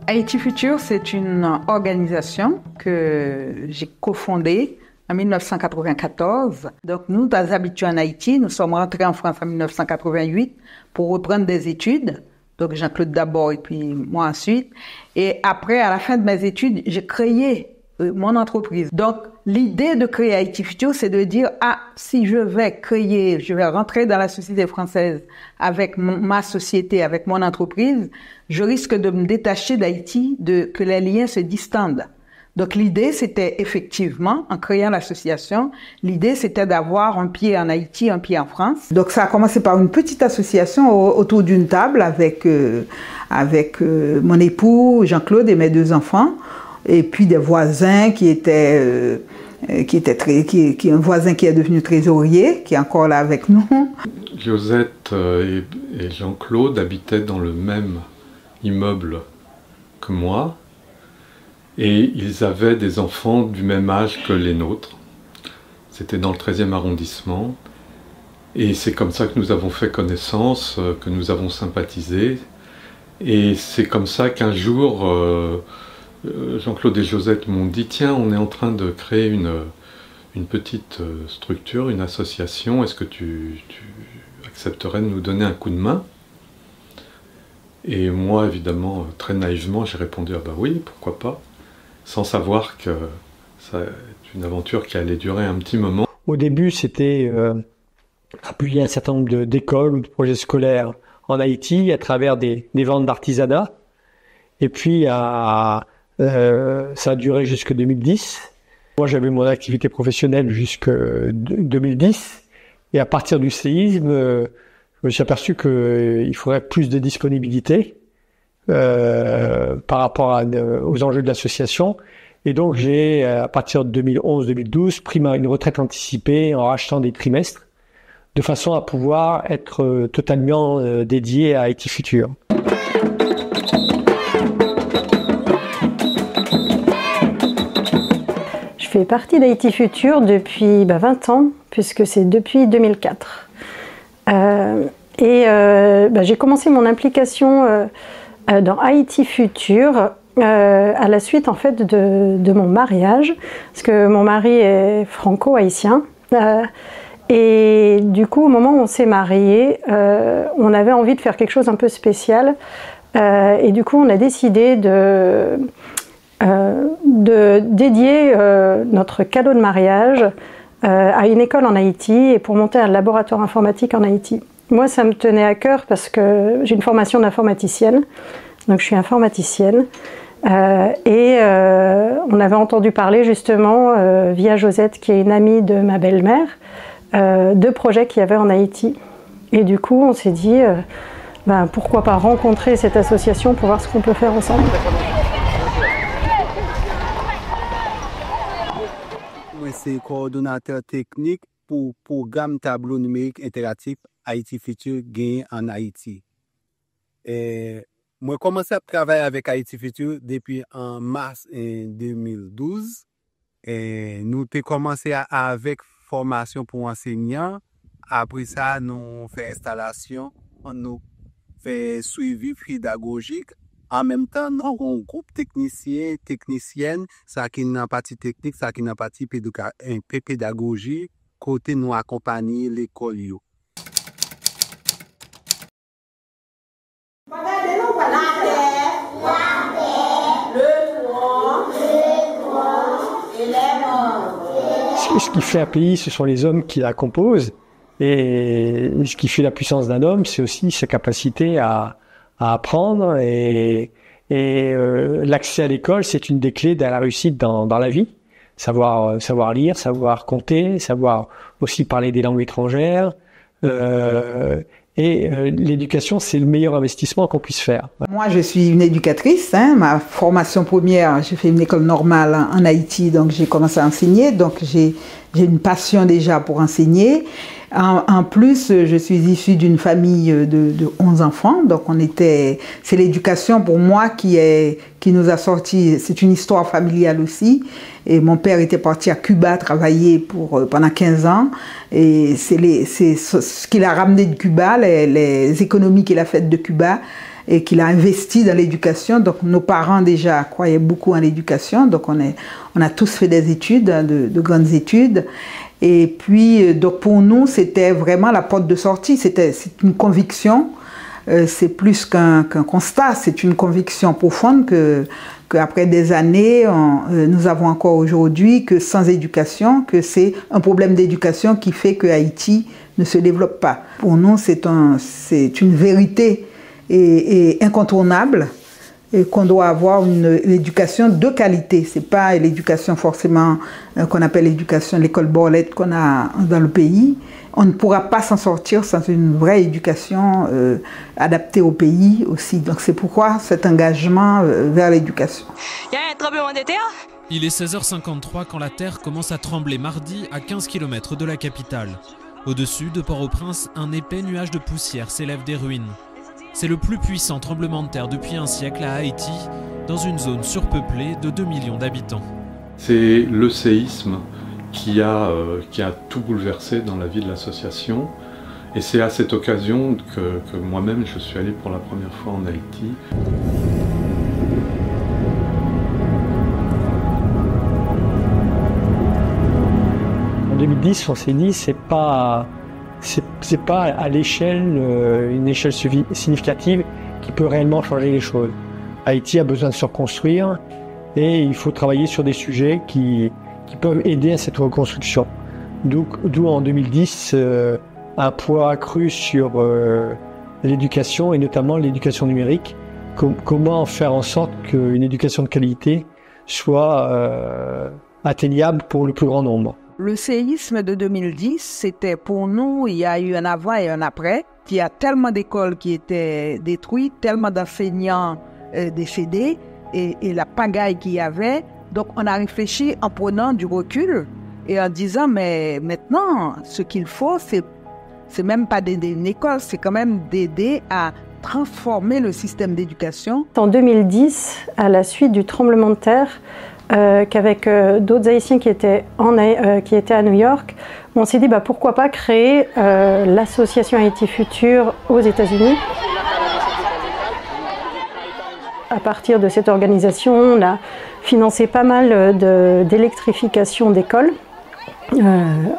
Haïti Futur, c'est une organisation que j'ai cofondée en 1994. Donc, nous habitués en Haïti, nous sommes rentrés en France en 1988 pour reprendre des études. Donc, Jean-Claude d'abord et puis moi ensuite. Et après, à la fin de mes études, j'ai créé mon entreprise. Donc, l'idée de créer Haïti Futur, c'est de dire, si je vais rentrer dans la société française avec ma société, avec mon entreprise, je risque de me détacher d'Haïti, que les liens se distendent. Donc, l'idée, c'était effectivement, en créant l'association, l'idée, c'était d'avoir un pied en Haïti, un pied en France. Donc, ça a commencé par une petite association autour d'une table avec mon époux, Jean-Claude, et mes deux enfants. Et puis des voisins un voisin qui est devenu trésorier, qui est encore là avec nous. Josette et Jean-Claude habitaient dans le même immeuble que moi, et ils avaient des enfants du même âge que les nôtres. C'était dans le 13e arrondissement, et c'est comme ça que nous avons fait connaissance, que nous avons sympathisé, et c'est comme ça qu'un jour, Jean-Claude et Josette m'ont dit « Tiens, on est en train de créer une petite structure, une association, est-ce que tu accepterais de nous donner un coup de main ?» Et moi, évidemment, très naïvement, j'ai répondu « Ah bah oui, pourquoi pas ?» sans savoir que c'est une aventure qui allait durer un petit moment. Au début, c'était appuyer un certain nombre d'écoles ou de projets scolaires en Haïti à travers des ventes d'artisanat. Et puis, ça a duré jusqu'en 2010. Moi, j'avais mon activité professionnelle jusqu'en 2010. Et à partir du séisme, je me suis aperçu qu'il faudrait plus de disponibilité par rapport aux enjeux de l'association. Et donc, j'ai, à partir de 2011-2012, pris une retraite anticipée en rachetant des trimestres, de façon à pouvoir être totalement dédié à Haïti Futur. Je fais partie d'Haïti Futur depuis 20 ans, puisque c'est depuis 2004. J'ai commencé mon implication dans Haïti Futur à la suite en fait de mon mariage, parce que mon mari est franco-haïtien. Et du coup, au moment où on s'est mariés, on avait envie de faire quelque chose un peu spécial. Et du coup, on a décidé de dédier notre cadeau de mariage à une école en Haïti et pour monter un laboratoire informatique en Haïti. Moi, ça me tenait à cœur parce que j'ai une formation d'informaticienne, donc je suis informaticienne. On avait entendu parler justement, via Josette, qui est une amie de ma belle-mère, de projets qu'il y avait en Haïti. Et du coup, on s'est dit, pourquoi pas rencontrer cette association pour voir ce qu'on peut faire ensemble. Moi, c'est coordonnateur technique pour le programme tableau numérique interactif Haïti Futur Gain en Haïti. Moi, j'ai commencé à travailler avec Haïti Futur depuis en mars 2012. Nous avons commencé avec formation pour enseignants. Après ça, nous avons fait installation, nous fait suivi pédagogique. En même temps, nous avons un groupe technicien, technicienne, ça qui est dans la partie technique, ça qui est dans la partie pédagogie, côté nous accompagner l'école. Ce qui fait un pays, ce sont les hommes qui la composent. Et ce qui fait la puissance d'un homme, c'est aussi sa capacité à apprendre. Et l'accès à l'école, c'est une des clés de la réussite dans la vie. Savoir lire, savoir compter, savoir aussi parler des langues étrangères. L'éducation, c'est le meilleur investissement qu'on puisse faire. Moi, je suis une éducatrice. Ma formation première, j'ai fait une école normale en Haïti, donc j'ai commencé à enseigner. Donc j'ai une passion déjà pour enseigner. En plus, je suis issue d'une famille de 11 enfants. Donc c'est l'éducation pour moi qui nous a sortis. C'est une histoire familiale aussi. Et mon père était parti à Cuba travailler pendant 15 ans. Et c'est ce qu'il a ramené de Cuba, les économies qu'il a faites de Cuba. et qu'il a investi dans l'éducation. Donc nos parents déjà croyaient beaucoup en l'éducation, donc on a tous fait des études, de grandes études. Et puis donc pour nous c'était vraiment la porte de sortie, c'est une conviction, c'est plus qu'un constat, c'est une conviction profonde qu'après des années, nous avons encore aujourd'hui que sans éducation, que c'est un problème d'éducation qui fait que Haïti ne se développe pas. Pour nous, c'est une vérité et incontournable et qu'on doit avoir une éducation de qualité. C'est pas l'éducation forcément qu'on appelle l'éducation, l'école Borlette qu'on a dans le pays. On ne pourra pas s'en sortir sans une vraie éducation adaptée au pays aussi. Donc c'est pourquoi cet engagement vers l'éducation. Il y a un tremblement de terre. Il est 16h53 quand la terre commence à trembler mardi à 15 km de la capitale. Au-dessus de Port-au-Prince, un épais nuage de poussière s'élève des ruines. C'est le plus puissant tremblement de terre depuis un siècle à Haïti, dans une zone surpeuplée de 2 millions d'habitants. C'est le séisme qui a tout bouleversé dans la vie de l'association. Et c'est à cette occasion que moi-même je suis allé pour la première fois en Haïti. En 2010, on s'est dit c'est pas à l'échelle, une échelle significative qui peut réellement changer les choses. Haïti a besoin de se reconstruire et il faut travailler sur des sujets qui peuvent aider à cette reconstruction. D'où en 2010 un poids accru sur l'éducation et notamment l'éducation numérique. Comment faire en sorte qu'une éducation de qualité soit atteignable pour le plus grand nombre. Le séisme de 2010, c'était pour nous, il y a eu un avant et un après. Il y a tellement d'écoles qui étaient détruites, tellement d'enseignants décédés et la pagaille qu'il y avait. Donc on a réfléchi en prenant du recul et en disant mais maintenant ce qu'il faut c'est même pas d'aider une école, c'est quand même d'aider à transformer le système d'éducation. En 2010, à la suite du tremblement de terre, qu'avec d'autres Haïtiens qui étaient à New York, on s'est dit pourquoi pas créer l'association Haïti Futur aux États-Unis. À partir de cette organisation, on a financé pas mal d'électrification d'écoles,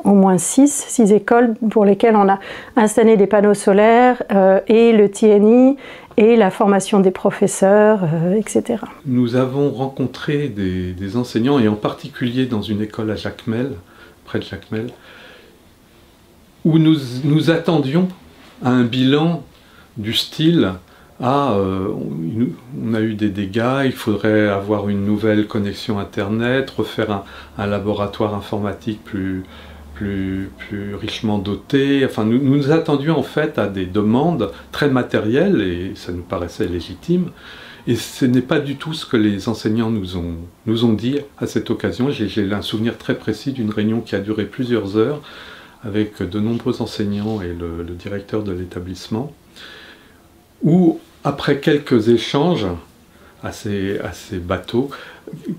au moins 6 écoles pour lesquelles on a installé des panneaux solaires et le TNI et la formation des professeurs, etc. Nous avons rencontré des enseignants, et en particulier dans une école à Jacmel, près de Jacmel, où nous attendions à un bilan du style on a eu des dégâts, il faudrait avoir une nouvelle connexion Internet, refaire un laboratoire informatique plus richement doté. Enfin, nous attendions en fait à des demandes très matérielles et ça nous paraissait légitime. Et ce n'est pas du tout ce que les enseignants nous ont dit à cette occasion. J'ai un souvenir très précis d'une réunion qui a duré plusieurs heures avec de nombreux enseignants et le directeur de l'établissement, où après quelques échanges assez bateaux,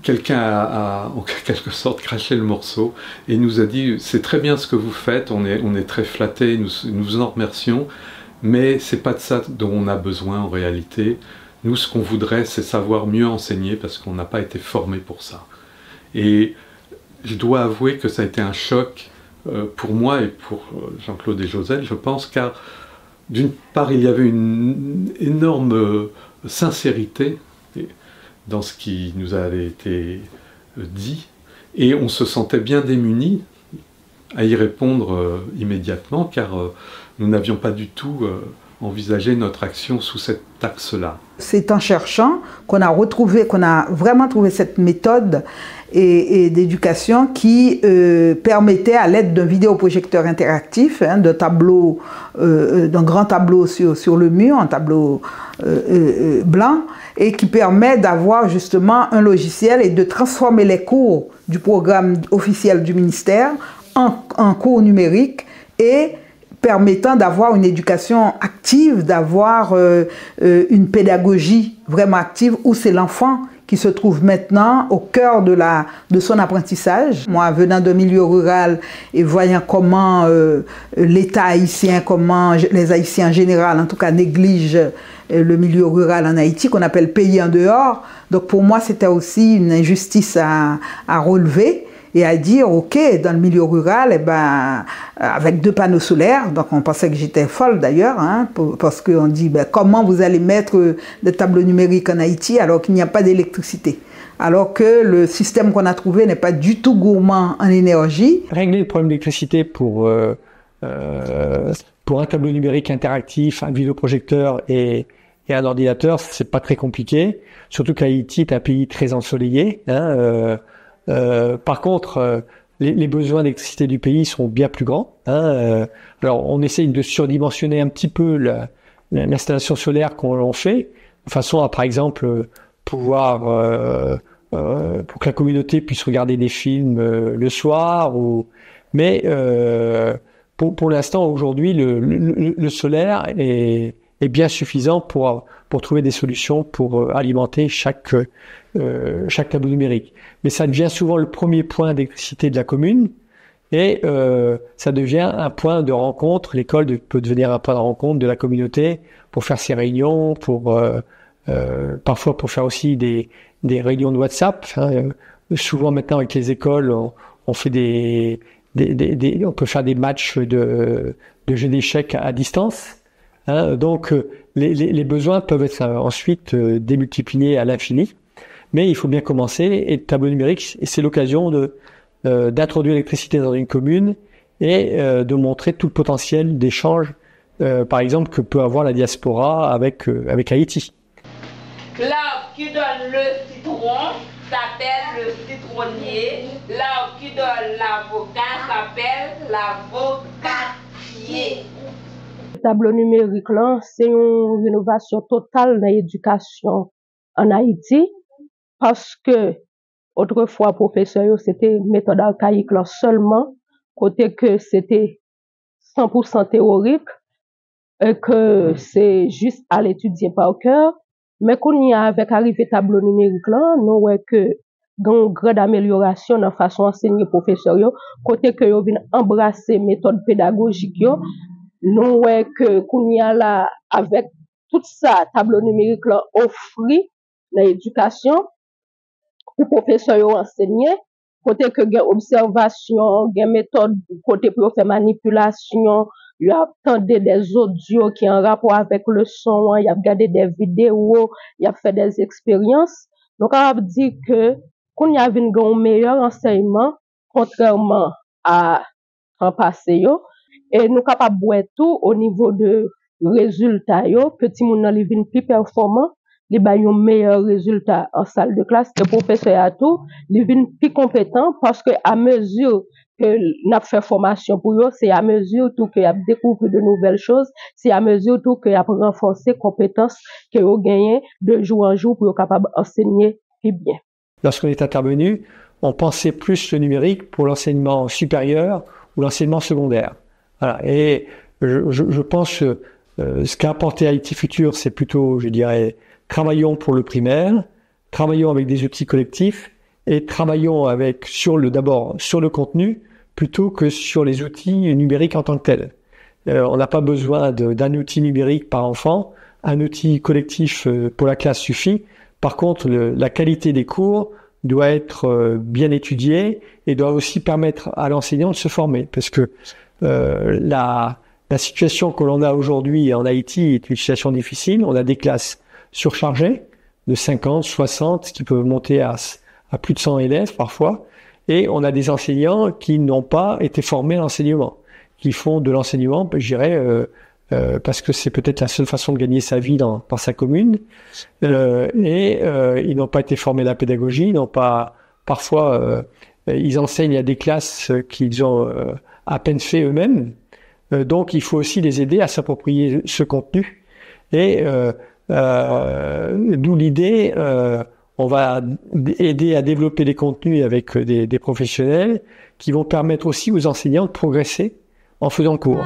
quelqu'un a en quelque sorte craché le morceau et nous a dit « c'est très bien ce que vous faites, on est très flattés, nous vous en remercions, mais c'est pas de ça dont on a besoin en réalité. Nous, ce qu'on voudrait, c'est savoir mieux enseigner parce qu'on n'a pas été formé pour ça. » Et je dois avouer que ça a été un choc pour moi et pour Jean-Claude et Joselle, je pense, car d'une part, il y avait une énorme sincérité dans ce qui nous avait été dit, et on se sentait bien démunis à y répondre immédiatement, car nous n'avions pas du tout envisagé notre action sous cet axe-là. C'est en cherchant qu'on a vraiment trouvé cette méthode et d'éducation qui permettait, à l'aide d'un vidéoprojecteur interactif, d'un grand tableau sur le mur, un tableau blanc, et qui permet d'avoir justement un logiciel et de transformer les cours du programme officiel du ministère en cours numériques et permettant d'avoir une éducation active, d'avoir une pédagogie vraiment active où c'est l'enfant qui se trouve maintenant au cœur de son apprentissage. Moi, venant d'un milieu rural et voyant comment l'État haïtien, comment les Haïtiens en général, en tout cas, négligent le milieu rural en Haïti, qu'on appelle pays en dehors. Donc pour moi, c'était aussi une injustice à relever et à dire, ok, dans le milieu rural, eh ben, avec 2 panneaux solaires, donc on pensait que j'étais folle d'ailleurs, hein, parce qu'on dit, ben, comment vous allez mettre des tableaux numériques en Haïti alors qu'il n'y a pas d'électricité, alors que le système qu'on a trouvé n'est pas du tout gourmand en énergie. Régler le problème d'électricité pour un tableau numérique interactif, un vidéoprojecteur et un ordinateur, c'est pas très compliqué, surtout qu'Haïti est un pays très ensoleillé, hein, par contre, les besoins d'électricité du pays sont bien plus grands. Hein, alors, on essaye de surdimensionner un petit peu l'installation solaire qu'on fait, de façon à, par exemple, pouvoir pour que la communauté puisse regarder des films le soir. Mais pour l'instant, aujourd'hui, le solaire est bien suffisant pour trouver des solutions pour alimenter chaque tableau numérique. Mais ça devient souvent le premier point d'électricité de la commune et ça devient un point de rencontre. L'école peut devenir un point de rencontre de la communauté pour faire ses réunions, parfois pour faire aussi des réunions de WhatsApp. Hein. Souvent maintenant avec les écoles, on fait on peut faire des matchs de jeux d'échecs à distance. Hein. Donc les besoins peuvent être ensuite démultipliés à l'infini. Mais il faut bien commencer, et le tableau numérique, c'est l'occasion d'introduire l'électricité dans une commune et de montrer tout le potentiel d'échange, par exemple, que peut avoir la diaspora avec Haïti. L'arbre qui donne le citron s'appelle le citronnier. L'arbre qui donne l'avocat s'appelle l'avocatier. Le tableau numérique, là, c'est une rénovation totale de l'éducation en Haïti. Parce que, autrefois, professeur, c'était méthode archaïque là seulement, côté que c'était 100% théorique, et que c'est juste à l'étudier par cœur. Mais qu'on y a avec arrivé tableau numérique là, nous voyons que dans une grande amélioration dans la façon d'enseigner professeur, côté que yo vient embrasser méthode pédagogique, nous voyons que qu'on y a là, avec tout ça, tableau numérique là, offri l'éducation, pour professeur yo enseigner, côté que gen observation, gen méthode, côté pour faire manipulation, il a entendu des audios qui en rapport avec le son, il a regardé des vidéos, il a fait des expériences. Donc on a dit que qu'on y a un meilleur enseignement contrairement à en passé yo, et nous capable voir tout au niveau de résultats yo, petit moun nan li vinn plus performant, li ba yon meilleur résultat en salle de classe, et professeur a tout, li vinn plus compétent parce que à mesure que n'a fait formation pour eux, c'est à mesure tout que y a découvert de nouvelles choses, c'est à mesure tout que y a renforcé compétences que yo gagné de jour en jour pour être capable enseigner plus bien. Lorsqu'on est intervenu, on pensait plus le numérique pour l'enseignement supérieur ou l'enseignement secondaire. Voilà. Et je pense que ce qu'a apporté Haïti Futur, c'est plutôt, je dirais, travaillons pour le primaire, travaillons avec des outils collectifs et travaillons d'abord sur le contenu plutôt que sur les outils numériques en tant que tels. On n'a pas besoin d'un outil numérique par enfant, un outil collectif pour la classe suffit. Par contre, la qualité des cours doit être bien étudiée et doit aussi permettre à l'enseignant de se former, parce que la situation que l'on a aujourd'hui en Haïti est une situation difficile. On a des classes surchargées de 50, 60, qui peuvent monter à plus de 100 élèves parfois, et on a des enseignants qui n'ont pas été formés à l'enseignement, qui font de l'enseignement, je dirais, parce que c'est peut-être la seule façon de gagner sa vie dans sa commune, et ils n'ont pas été formés à la pédagogie, ils n'ont pas, parfois, ils enseignent à des classes qu'ils ont à peine fait eux-mêmes, donc il faut aussi les aider à s'approprier ce contenu, et d'où l'idée, on va aider à développer des contenus avec des professionnels qui vont permettre aussi aux enseignants de progresser en faisant cours.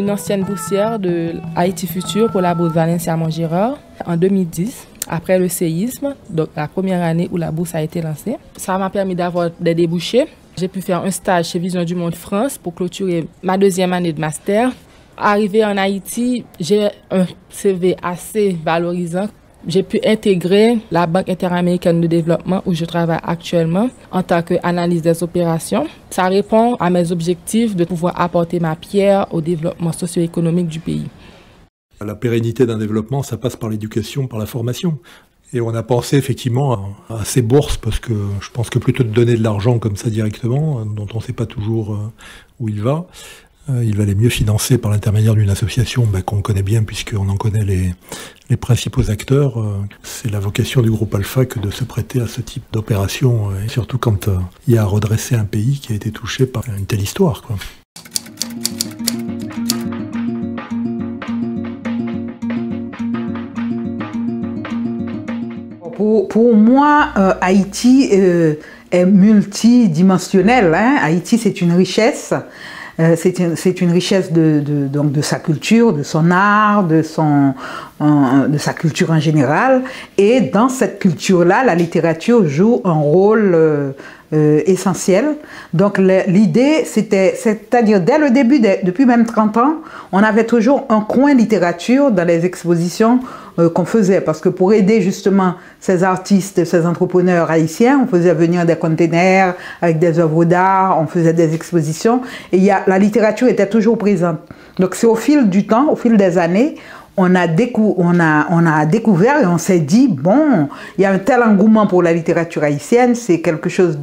une ancienne boursière de Haïti Futur pour la bourse Valencia-Montgérard en 2010, après le séisme, donc la première année où la bourse a été lancée. Ça m'a permis d'avoir des débouchés. J'ai pu faire un stage chez Vision du Monde France pour clôturer ma deuxième année de master. Arrivé en Haïti, j'ai un CV assez valorisant. J'ai pu intégrer la Banque interaméricaine de développement où je travaille actuellement en tant qu'analyste des opérations. Ça répond à mes objectifs de pouvoir apporter ma pierre au développement socio-économique du pays. La pérennité d'un développement, ça passe par l'éducation, par la formation. Et on a pensé effectivement à ces bourses parce que je pense que plutôt de donner de l'argent comme ça directement, dont on ne sait pas toujours où il va, il valait mieux financer par l'intermédiaire d'une association qu'on connaît bien puisqu'on en connaît les principaux acteurs. C'est la vocation du groupe Alpha que de se prêter à ce type d'opération, et surtout quand il y a à redresser un pays qui a été touché par une telle histoire, quoi. Pour moi, Haïti est multidimensionnel. Haïti, c'est une richesse. C'est une richesse donc de sa culture, de son art, de sa culture en général. Et dans cette culture-là, la littérature joue un rôle essentiel. Donc l'idée, c'est-à-dire dès le début, depuis même 30 ans, on avait toujours un coin littérature dans les expositions qu'on faisait, parce que pour aider justement ces artistes, ces entrepreneurs haïtiens, on faisait venir des containers avec des œuvres d'art, on faisait des expositions, et la littérature était toujours présente. Donc c'est au fil du temps, au fil des années, on a découvert et on s'est dit, bon, il y a un tel engouement pour la littérature haïtienne, c'est quelque chose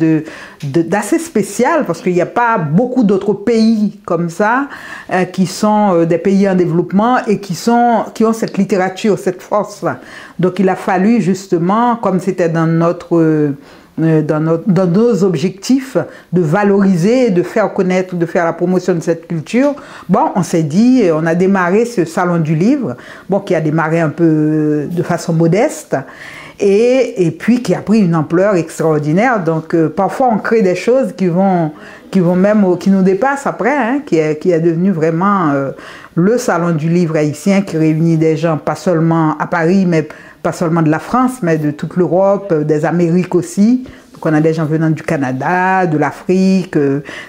d'assez spécial parce qu'il n'y a pas beaucoup d'autres pays comme ça qui sont des pays en développement et qui ont cette littérature, cette force-là. Donc il a fallu justement, comme c'était dans nos objectifs de valoriser, de faire connaître, de faire la promotion de cette culture, bon, on s'est dit, on a démarré ce salon du livre, bon, qui a démarré un peu de façon modeste, et puis qui a pris une ampleur extraordinaire. Donc parfois on crée des choses qui nous dépassent après, qui est devenu vraiment le salon du livre haïtien qui réunit des gens pas seulement à Paris, mais pas seulement de la France, mais de toute l'Europe, des Amériques aussi. Donc on a des gens venant du Canada, de l'Afrique,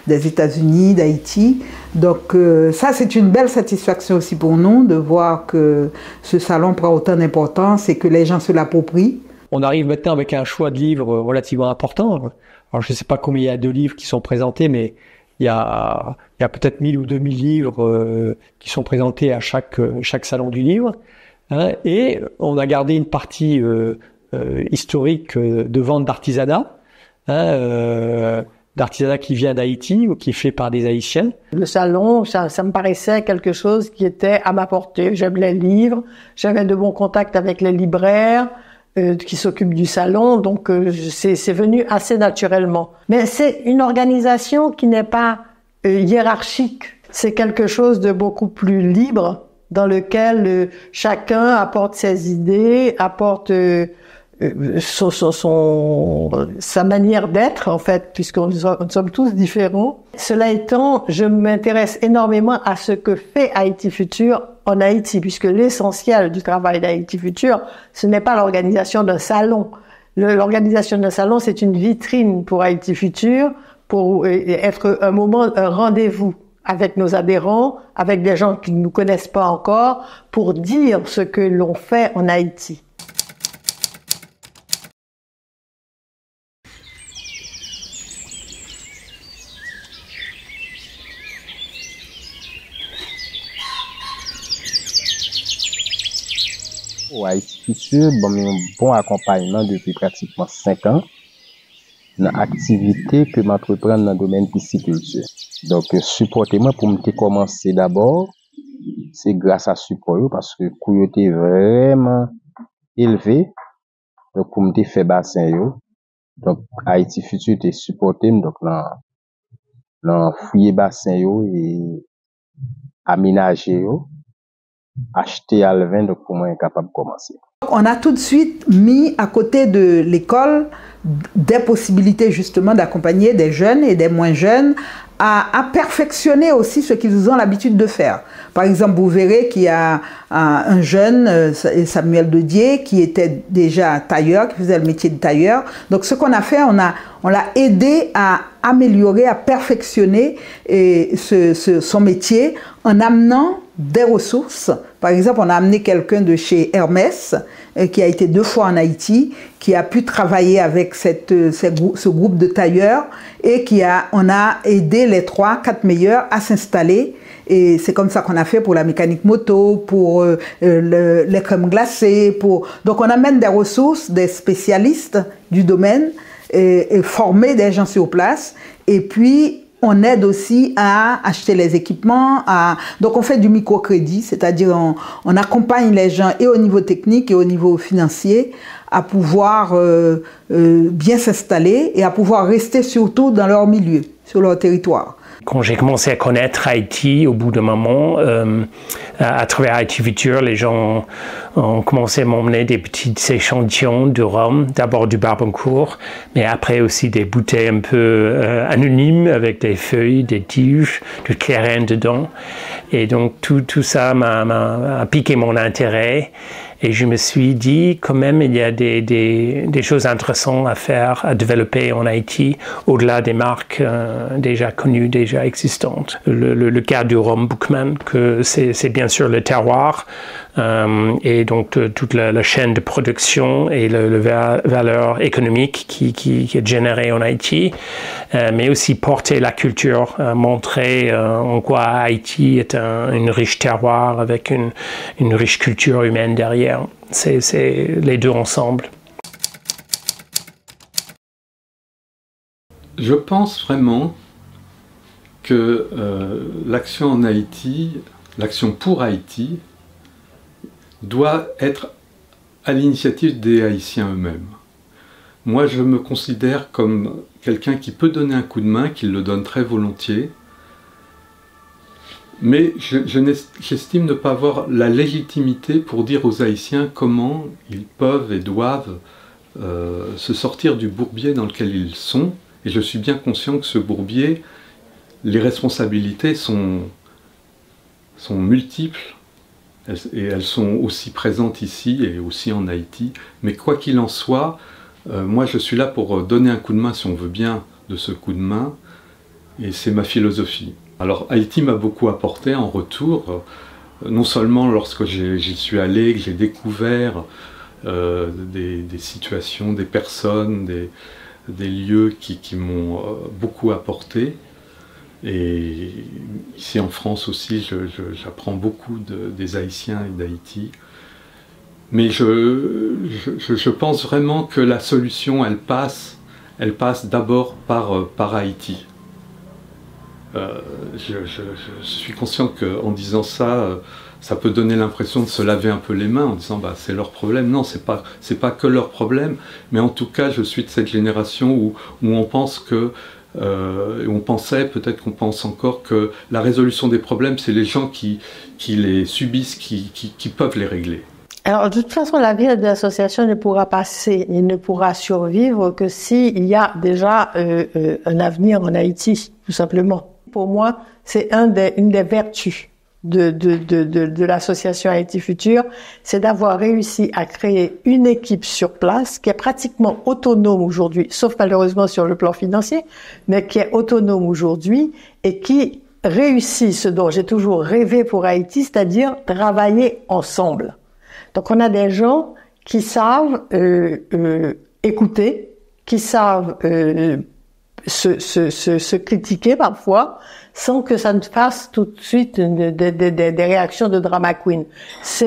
des États-Unis, d'Haïti. Donc ça, c'est une belle satisfaction aussi pour nous de voir que ce salon prend autant d'importance et que les gens se l'approprient. On arrive maintenant avec un choix de livres relativement important. Alors je ne sais pas combien il y a de livres qui sont présentés, mais il y a peut-être 1000 ou 2000 livres qui sont présentés à chaque salon du livre. Et on a gardé une partie historique de vente d'artisanat, d'artisanat qui vient d'Haïti ou qui est fait par des Haïtiens. Le salon, ça me paraissait quelque chose qui était à ma portée. J'aime les livres, j'avais de bons contacts avec les libraires qui s'occupent du salon, donc c'est venu assez naturellement. Mais c'est une organisation qui n'est pas hiérarchique, c'est quelque chose de beaucoup plus libre, dans lequel chacun apporte ses idées, apporte sa manière d'être, en fait, puisqu'on sommes tous différents. Cela étant, je m'intéresse énormément à ce que fait Haïti Futur en Haïti, puisque l'essentiel du travail d'Haïti Futur, ce n'est pas l'organisation d'un salon. L'organisation d'un salon, c'est une vitrine pour Haïti Futur, pour être un moment, un rendez-vous avec nos adhérents, avec des gens qui ne nous connaissent pas encore, pour dire ce que l'on fait en Haïti. Au Haïti Futur, un bon accompagnement depuis pratiquement 5 ans dans l'activité que m'entreprends dans le domaine de pisciculture. Donc, supportez-moi pour me commencer d'abord, c'est grâce à support parce que coût était vraiment élevé. Donc, pour me faire bassin yo. Donc, Haïti Futur était supporté, donc, dans fouiller bassin yo et aménager yo, acheter alvin, donc, pour moi, incapable de commencer. On a tout de suite mis à côté de l'école des possibilités justement d'accompagner des jeunes et des moins jeunes à perfectionner aussi ce qu'ils ont l'habitude de faire. Par exemple, vous verrez qu'il y a un jeune, Samuel Dedier, qui était déjà tailleur, qui faisait le métier de tailleur. Donc ce qu'on a fait, on l'a aidé à améliorer, à perfectionner son métier en amenant des ressources. Par exemple, on a amené quelqu'un de chez Hermès, qui a été 2 fois en Haïti, qui a pu travailler avec ce groupe de tailleurs et on a aidé les 3-4 meilleurs à s'installer. Et c'est comme ça qu'on a fait pour la mécanique moto, pour les crèmes glacées. Donc on amène des ressources, des spécialistes du domaine, et former des gens sur place. Et puis on aide aussi à acheter les équipements. Donc on fait du microcrédit, c'est-à-dire on accompagne les gens et au niveau technique et au niveau financier à pouvoir bien s'installer et à pouvoir rester surtout dans leur milieu, sur leur territoire. Quand j'ai commencé à connaître Haïti, au bout d'un moment, à travers Haïti Future, les gens ont commencé à m'emmener des petits échantillons de rhum, d'abord du Barbancourt, mais après aussi des bouteilles un peu anonymes avec des feuilles, des tiges, du clairin dedans. Et donc tout ça m'a piqué mon intérêt. Et je me suis dit, quand même, il y a des choses intéressantes à faire, à développer en Haïti, au-delà des marques déjà connues, déjà existantes. Le cas du rhum Boukman, que c'est bien sûr le terroir, et donc toute la chaîne de production et la valeur économique qui est générée en Haïti, mais aussi porter la culture, montrer en quoi Haïti est une riche terroir avec une riche culture humaine derrière. C'est les deux ensemble. Je pense vraiment que l'action en Haïti, l'action pour Haïti, doit être à l'initiative des Haïtiens eux-mêmes. Moi, je me considère comme quelqu'un qui peut donner un coup de main, qui le donne très volontiers, mais j'estime ne pas avoir la légitimité pour dire aux Haïtiens comment ils peuvent et doivent se sortir du bourbier dans lequel ils sont. Et je suis bien conscient que ce bourbier, les responsabilités sont multiples, et elles sont aussi présentes ici et aussi en Haïti. Mais quoi qu'il en soit, moi je suis là pour donner un coup de main, si on veut bien, de ce coup de main, et c'est ma philosophie. Alors Haïti m'a beaucoup apporté en retour, non seulement lorsque j'y suis allé, que j'ai découvert des situations, des personnes, des lieux qui m'ont beaucoup apporté. Et ici en France aussi, j'apprends beaucoup des Haïtiens et d'Haïti. Mais je pense vraiment que la solution, elle passe d'abord par Haïti. Je suis conscient qu'en disant ça, ça peut donner l'impression de se laver un peu les mains en disant bah, c'est leur problème. Non, c'est pas que leur problème, mais en tout cas, je suis de cette génération où on pense que on pensait, peut-être qu'on pense encore, que la résolution des problèmes, c'est les gens qui les subissent, qui peuvent les régler. Alors, de toute façon, la vie de l'association ne pourra passer et ne pourra survivre que s'il y a déjà un avenir en Haïti, tout simplement. Pour moi, c'est une des vertus de l'association Haïti Future, c'est d'avoir réussi à créer une équipe sur place qui est pratiquement autonome aujourd'hui, sauf malheureusement sur le plan financier, mais qui est autonome aujourd'hui et qui réussit ce dont j'ai toujours rêvé pour Haïti, c'est-à-dire travailler ensemble. Donc on a des gens qui savent écouter, qui savent se critiquer parfois, sans que ça ne fasse tout de suite des réactions de drama queen. Ça,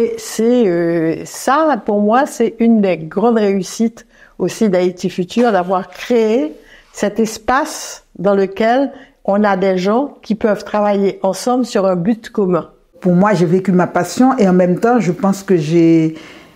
pour moi, c'est une des grandes réussites aussi d'Haïti Future, d'avoir créé cet espace dans lequel on a des gens qui peuvent travailler ensemble sur un but commun. Pour moi, j'ai vécu ma passion et en même temps, je pense que je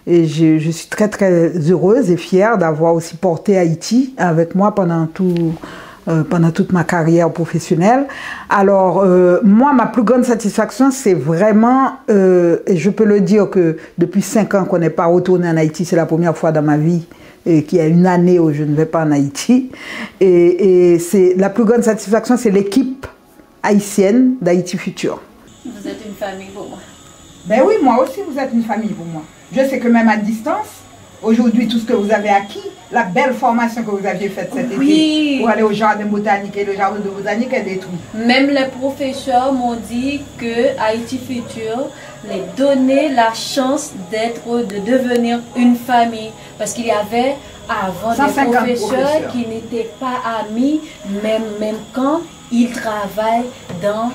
suis très très heureuse et fière d'avoir aussi porté Haïti avec moi pendant toute ma carrière professionnelle. Alors, moi, ma plus grande satisfaction, c'est vraiment, et je peux le dire que depuis 5 ans qu'on n'est pas retourné en Haïti, c'est la première fois dans ma vie, et qu'il y a une année où je ne vais pas en Haïti. Et c'est la plus grande satisfaction, c'est l'équipe haïtienne d'Haïti Futur. Vous êtes une famille pour moi. Ben oui, moi aussi, vous êtes une famille pour moi. Je sais que même à distance, aujourd'hui, tout ce que vous avez acquis, la belle formation que vous aviez faite cet été pour aller au jardin botanique et le jardin de botanique est détruit. Même les professeurs m'ont dit que Haïti Futur les donnait la chance de devenir une famille. Parce qu'il y avait avant des professeurs qui n'étaient pas amis, même quand ils travaillent dans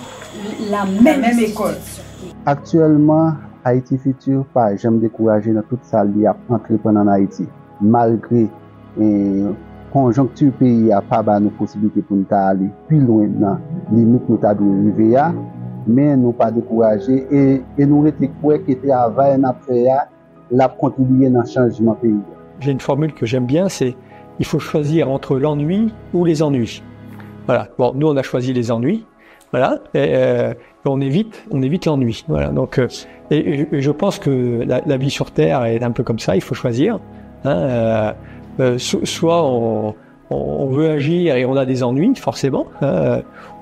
la même école. Actuellement, Haïti Futur pas jamais découragé dans toute sa vie à entreprendre en Haïti. Malgré conjoncture pays a pas ba nous possibilité pour nous aller plus loin dans limite nous t'a arriver à, mais nous pas découragé et nous était quoi que travail n'a fait l'a contribuer dans le changement pays. J'ai une formule que j'aime bien, c'est il faut choisir entre l'ennui ou les ennuis. Voilà. Bon, nous on a choisi les ennuis. Voilà. Et on évite l'ennui. Voilà. Donc et je pense que la vie sur Terre est un peu comme ça. Il faut choisir. Hein, soit on veut agir et on a des ennuis forcément,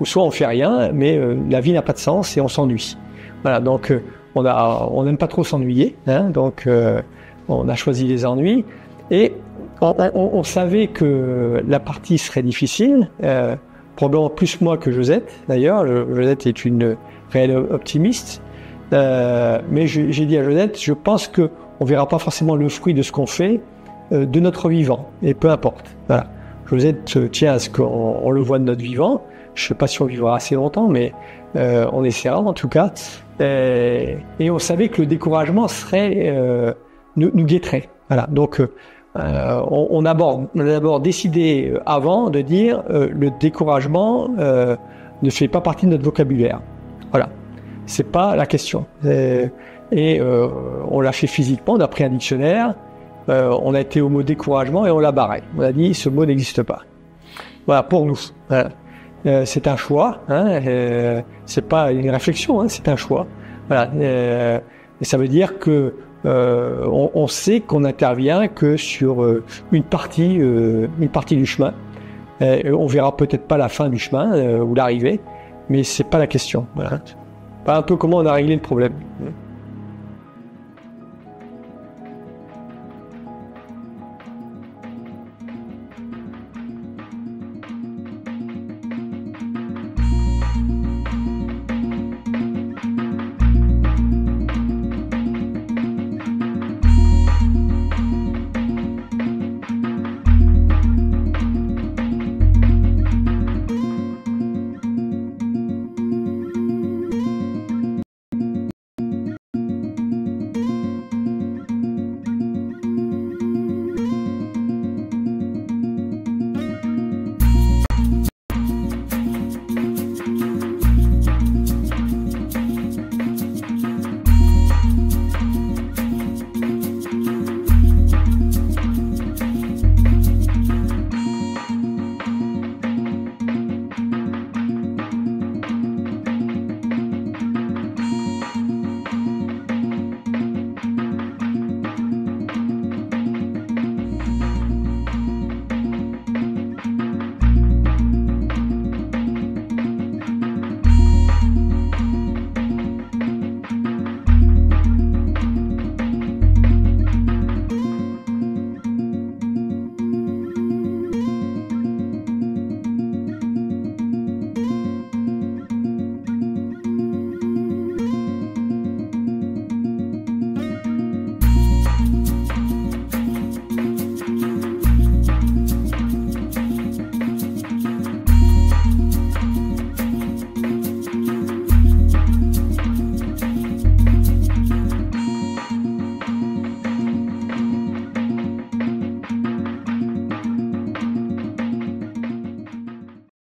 ou soit on fait rien, mais la vie n'a pas de sens et on s'ennuie. Voilà. Donc on n'aime pas trop s'ennuyer. Hein, donc on a choisi les ennuis et on savait que la partie serait difficile. Probablement plus moi que Josette, d'ailleurs. Josette est une réelle optimiste. Mais j'ai dit à Josette, je pense qu'on verra pas forcément le fruit de ce qu'on fait de notre vivant. Et peu importe. Voilà. Josette tient à ce qu'on le voit de notre vivant. Je sais pas si on vivra assez longtemps, mais on essaiera en tout cas. Et on savait que le découragement nous guetterait. Voilà. Donc, on a d'abord décidé avant de dire le découragement ne fait pas partie de notre vocabulaire. Voilà, c'est pas la question. On l'a fait physiquement, on a pris un dictionnaire, on a été au mot découragement et on l'a barré. On a dit ce mot n'existe pas. Voilà, pour nous. Voilà. C'est un choix, hein, c'est pas une réflexion, hein, c'est un choix. Voilà, et ça veut dire que on sait qu'on n'intervient que sur une partie du chemin. On verra peut-être pas la fin du chemin ou l'arrivée, mais c'est pas la question. Voilà. Pas un peu comment on a réglé le problème.